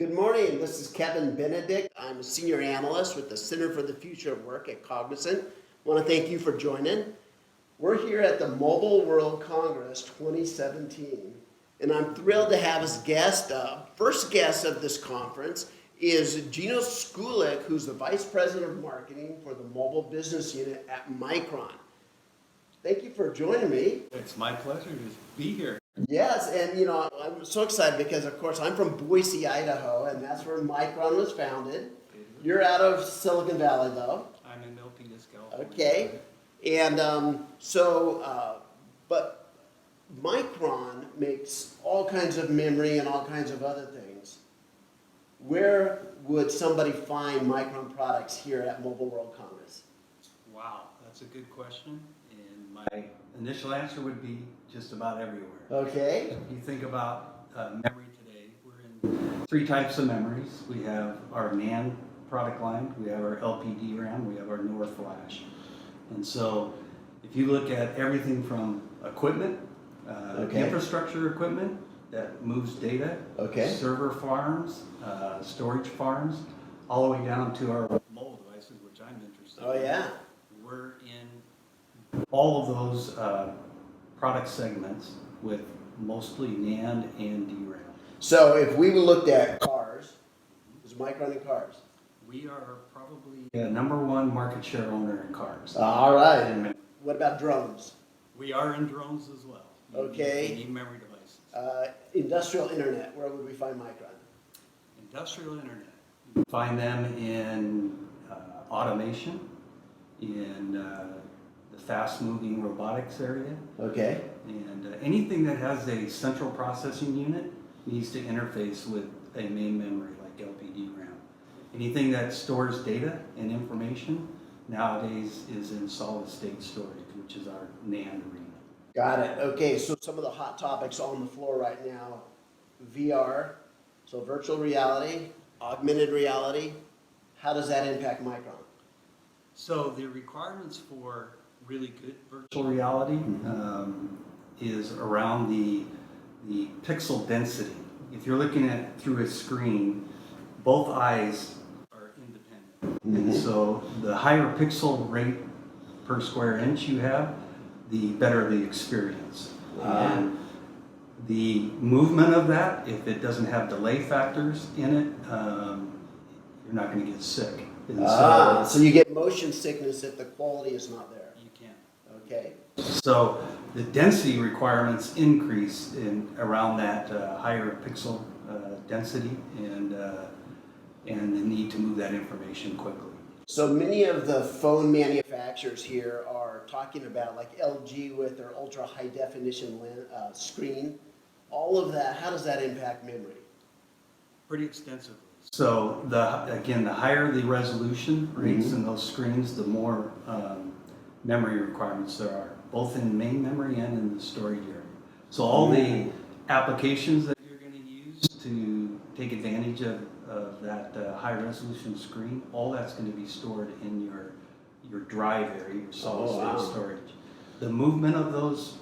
Good morning. This is Kevin Benedict. I'm a senior analyst with the Center for the Future of Work at Cognizant. I want to thank you for joining. We're here at the Mobile World Congress 2017, and I'm thrilled to have as guest, first guest of this conference is Gino Skulick, who's the Vice President of Marketing for the Mobile Business Unit at Micron. Thank you for joining me. It's my pleasure to be here. Yes, and I'm so excited because, of course, I'm from Boise, Idaho, and that's where Micron was founded. You're out of Silicon Valley, though. I'm in Milpitas, California. Okay, and but Micron makes all kinds of memory and all kinds of other things. Where would somebody find Micron products here at Mobile World Congress? Wow, that's a good question. And my initial answer would be just about everywhere. Okay. If you think about memory today, we're in three types of memories. We have our NAND product line, we have our LPD RAM, we have our NOR flash. And so if you look at everything from equipment, infrastructure equipment that moves data, server farms, storage farms, all the way down to our mobile devices, which I'm interested in. Oh, yeah. We're in all of those product segments with mostly NAND and DRAM. So if we looked at cars, is Micron in cars? We are probably the #1 market share owner in cars. All right. What about drones? We are in drones as well. Okay. We need memory devices. Industrial internet, where would we find Micron? Industrial internet. You find them in automation, in the fast-moving robotics area. Okay. And anything that has a central processing unit needs to interface with a main memory like LPD RAM. Anything that stores data and information nowadays is in solid state storage, which is our NAND arena. Got it. Okay, so some of the hot topics on the floor right now, VR, so virtual reality, augmented reality, how does that impact Micron? So the requirements for really good virtual reality is around the pixel density. If you're looking at through a screen, both eyes are independent. And so the higher pixel rate per square inch you have, the better the experience. And the movement of that, if it doesn't have delay factors in it, you're not going to get sick. So you get motion sickness if the quality is not there. You can. Okay. So the density requirements increase around that higher pixel density and the need to move that information quickly. So many of the phone manufacturers here are talking about, like LG with their ultra high definition screen. All of that, how does that impact memory? Pretty extensively. So the higher the resolution rates in those screens, the more memory requirements there are, both in main memory and in the storage area. So all the applications that you're going to use to take advantage of that high resolution screen, all that's going to be stored in your drive area, your solid state storage. The movement of those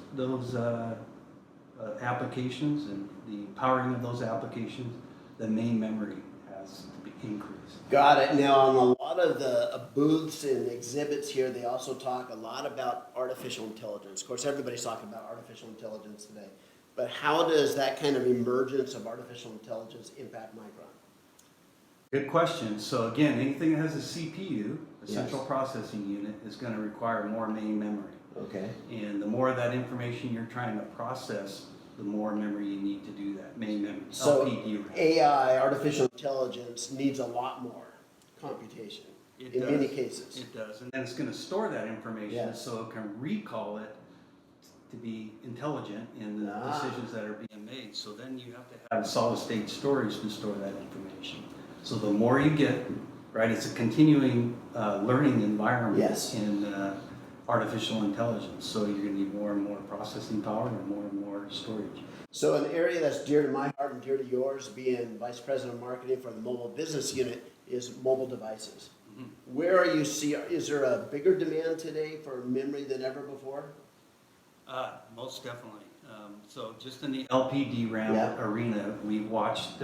applications and the powering of those applications, the main memory has to be increased. Got it. Now, on a lot of the booths and exhibits here, they also talk a lot about artificial intelligence. Of course, everybody's talking about artificial intelligence today. But how does that kind of emergence of artificial intelligence impact Micron? Good question. So again, anything that has a CPU, a central processing unit, is going to require more main memory. Okay. And the more of that information you're trying to process, the more memory you need to do that, main memory. So LPD RAM. AI, artificial intelligence, needs a lot more computation in many cases. It does. And then it's going to store that information so it can recall it to be intelligent in the decisions that are being made. So then you have to have solid state storage to store that information. So the more you get, right, it's a continuing learning environment in artificial intelligence. So you're going to need more and more processing power and more storage. So an area that's dear to my heart and dear to yours, being Vice President of Marketing for the Mobile Business Unit, is mobile devices. Where are you is there a bigger demand today for memory than ever before? Most definitely. So just in the LPD RAM arena, we watched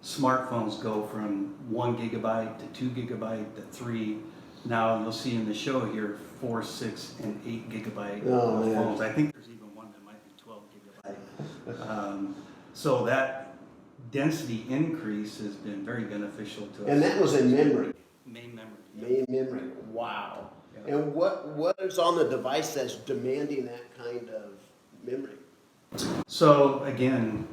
smartphones go from 1 gigabyte to 2 gigabyte to 3. Now you'll see in the show here 4, 6, and 8 gigabyte phones. I think there's even one that might be 12 gigabyte. So that density increase has been very beneficial to us. And that was in memory. Main memory. Main memory. Wow. Yeah. And what is on the device that's demanding that kind of memory? So again,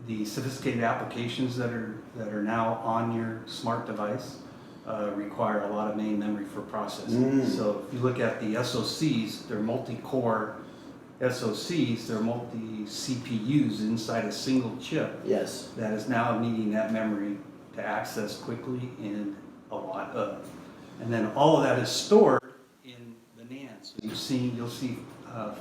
the sophisticated applications that are now on your smart device require a lot of main memory for processing. So if you look at the SoCs, they're multi-core SoCs, they're multi-CPUs inside a single chip. Yes. That is now needing that memory to access quickly and a lot of. And then all of that is stored in the NAND. So you'll see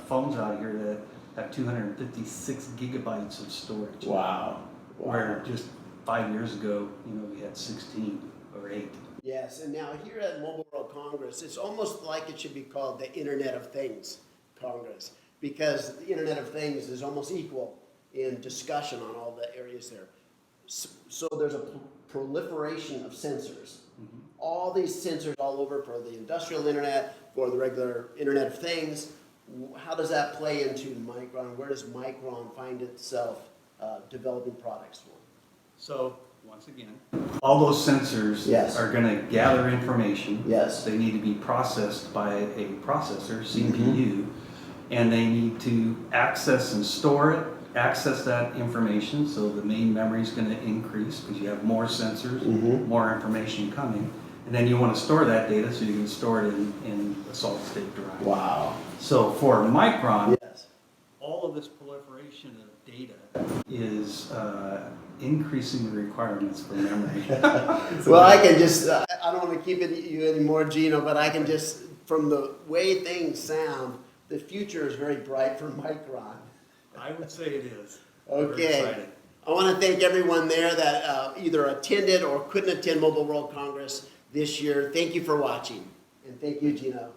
phones out here that have 256 gigabytes of storage. Wow. Where just 5 years ago, we had 16 or 8. Yes, and now here at Mobile World Congress, it's almost like it should be called the Internet of Things Congress, because the Internet of Things is almost equal in discussion on all the areas there. So there's a proliferation of sensors. All these sensors all over for the industrial internet, for the regular Internet of Things. How does that play into Micron? Where does Micron find itself developing products for? So, once again, all those sensors are going to gather information. Yes. They need to be processed by a processor, CPU, and they need to access and store it, access that information, so the main memory is going to increase because you have more sensors, more information coming. And then you want to store that data so you can store it in a solid state drive. Wow. So for Micron, all of this proliferation of data is increasing the requirements for memory. Well, I can just, I don't want to keep you anymore, Gino, but I can just, from the way things sound, the future is very bright for Micron. I would say it is. Okay. I want to thank everyone there that either attended or couldn't attend Mobile World Congress this year. Thank you for watching. And thank you, Gino.